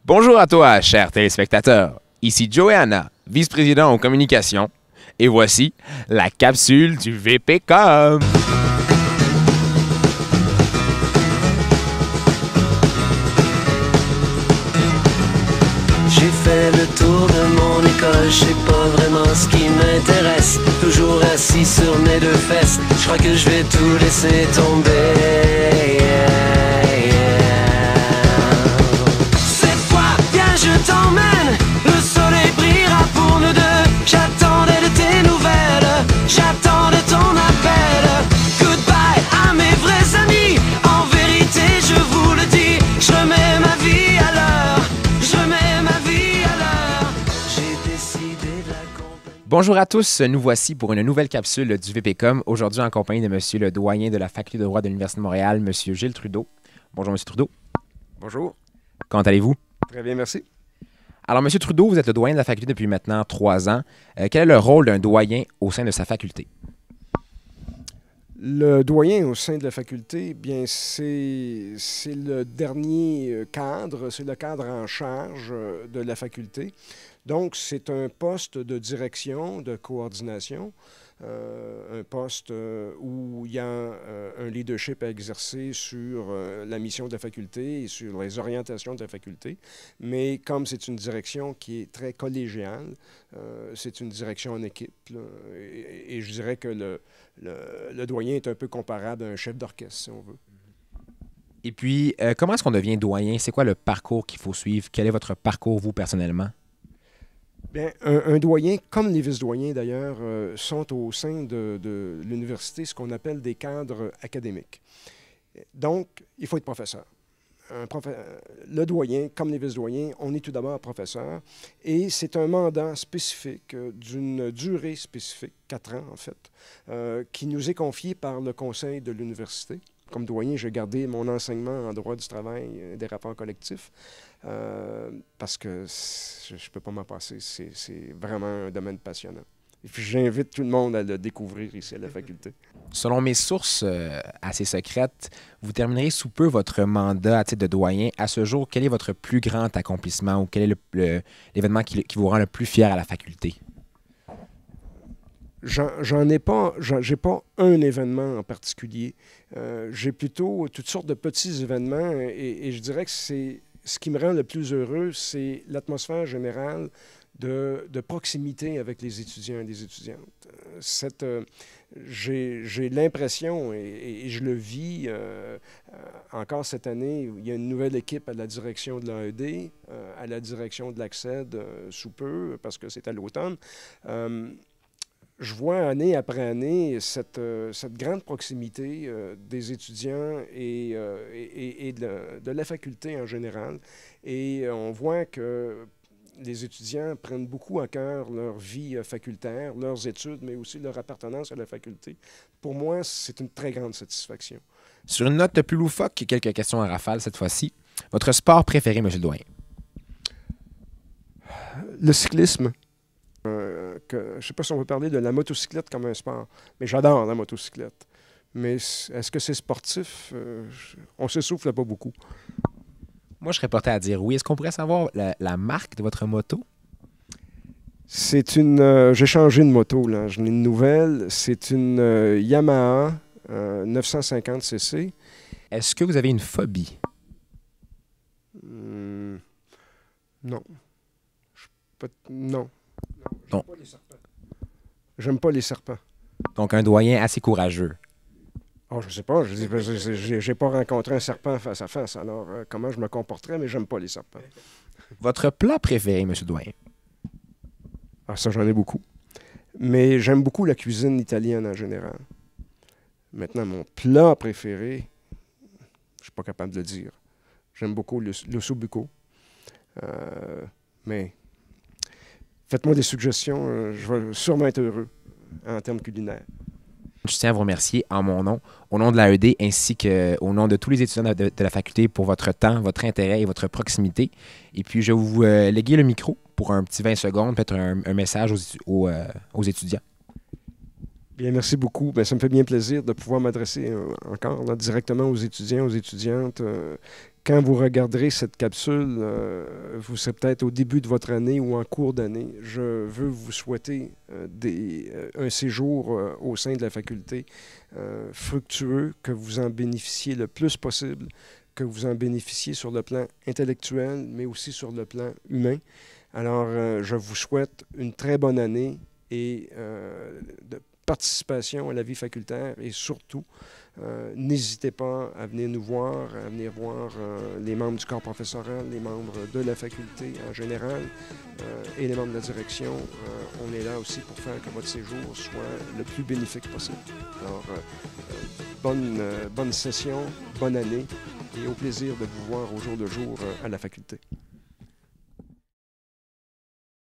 Bonjour à toi, chers téléspectateurs. Ici Joanna, vice-président en communication. Et voici la capsule du VPcom. J'ai fait le tour de mon école, je sais pas vraiment ce qui m'intéresse. Toujours assis sur mes deux fesses, je crois que je vais tout laisser tomber. Cette fois, viens, je t'emmène, le soleil brillera pour nous deux. J'attendais de tes nouvelles, j'attendais ton appel. Goodbye à mes vrais amis, en vérité je vous le dis, je remets ma vie à l'heure, je remets ma vie à l'heure. J'ai décidé de l'accompagner. Bonjour à tous, nous voici pour une nouvelle capsule du VPcom. Aujourd'hui en compagnie de monsieur le doyen de la Faculté de droit de l'Université de Montréal, monsieur Gilles Trudeau. Bonjour monsieur Trudeau. Bonjour. Comment allez-vous? Très bien, merci. Alors monsieur Trudeau, vous êtes le doyen de la faculté depuis maintenant 3 ans. Quel est le rôle d'un doyen au sein de sa faculté? Le doyen au sein de la faculté, bien, c'est le dernier cadre, c'est le cadre en charge de la faculté. Donc, c'est un poste de direction, de coordination, un poste où il y a un leadership à exercer sur la mission de la faculté et sur les orientations de la faculté. Mais comme c'est une direction qui est très collégiale, c'est une direction en équipe, là, et je dirais que le doyen est un peu comparable à un chef d'orchestre, si on veut. Et puis, comment est-ce qu'on devient doyen? C'est quoi le parcours qu'il faut suivre? Quel est votre parcours, vous, personnellement? Bien, un doyen, comme les vice-doyens d'ailleurs, sont au sein de l'université ce qu'on appelle des cadres académiques. Donc, il faut être professeur. Le doyen, comme les vice-doyens, on est tout d'abord professeur et c'est un mandat spécifique d'une durée spécifique, 4 ans en fait, qui nous est confié par le conseil de l'université. Comme doyen, j'ai gardé mon enseignement en droit du travail et des rapports collectifs parce que je ne peux pas m'en passer. C'est vraiment un domaine passionnant. Et puis j'invite tout le monde à le découvrir ici à la faculté. Selon mes sources assez secrètes, vous terminerez sous peu votre mandat à titre de doyen. À ce jour, quel est votre plus grand accomplissement ou quel est l'événement qui vous rend le plus fier à la faculté? J'ai pas un événement en particulier. J'ai plutôt toutes sortes de petits événements et je dirais que c'est ce qui me rend le plus heureux, c'est l'atmosphère générale de proximité avec les étudiants et les étudiantes. J'ai l'impression, et je le vis encore cette année, il y a une nouvelle équipe à la direction de l'AED, à la direction de l'ACCED sous peu, parce que c'est à l'automne. Je vois année après année cette grande proximité des étudiants et de la faculté en général. Et on voit que les étudiants prennent beaucoup à cœur leur vie facultaire, leurs études, mais aussi leur appartenance à la faculté. Pour moi, c'est une très grande satisfaction. Sur une note plus loufoque, quelques questions à rafale cette fois-ci. Votre sport préféré, M. le doyen? Le cyclisme. Je ne sais pas si on veut parler de la motocyclette comme un sport, mais j'adore la motocyclette. Mais est-ce que c'est sportif? On ne s'essouffle pas beaucoup. Moi, je serais porté à dire oui. Est-ce qu'on pourrait savoir la marque de votre moto? C'est une... j'ai changé de moto, là. J'en ai une nouvelle. C'est une Yamaha 950cc. Est-ce que vous avez une phobie? Non. Non. Non. J'aime pas les serpents. J'aime pas les serpents. Donc, un doyen assez courageux. Oh, je sais pas. J'ai pas rencontré un serpent face à face. Alors, comment je me comporterais, mais j'aime pas les serpents. Votre plat préféré, M. le doyen? Ah, ça, j'en ai beaucoup. Mais j'aime beaucoup la cuisine italienne en général. Maintenant, mon plat préféré, je suis pas capable de le dire. J'aime beaucoup l'osso bucco. Mais faites-moi des suggestions, je vais sûrement être heureux en termes culinaires. Je tiens à vous remercier en mon nom, au nom de l'AED, ainsi qu'au nom de tous les étudiants de la faculté pour votre temps, votre intérêt et votre proximité. Et puis, je vais vous léguer le micro pour un petit 20 secondes, peut-être un message aux étudiants. Bien, merci beaucoup. Bien, ça me fait bien plaisir de pouvoir m'adresser encore là, directement aux étudiants, aux étudiantes quand vous regarderez cette capsule, vous serez peut-être au début de votre année ou en cours d'année. Je veux vous souhaiter un séjour au sein de la faculté fructueux, que vous en bénéficiez le plus possible, que vous en bénéficiez sur le plan intellectuel, mais aussi sur le plan humain. Alors, je vous souhaite une très bonne année et de participation à la vie facultaire et surtout, n'hésitez pas à venir nous voir, à venir voir les membres du corps professoral, les membres de la faculté en général et les membres de la direction. On est là aussi pour faire que votre séjour soit le plus bénéfique possible. Alors, bonne session, bonne année et au plaisir de vous voir au jour le jour à la faculté.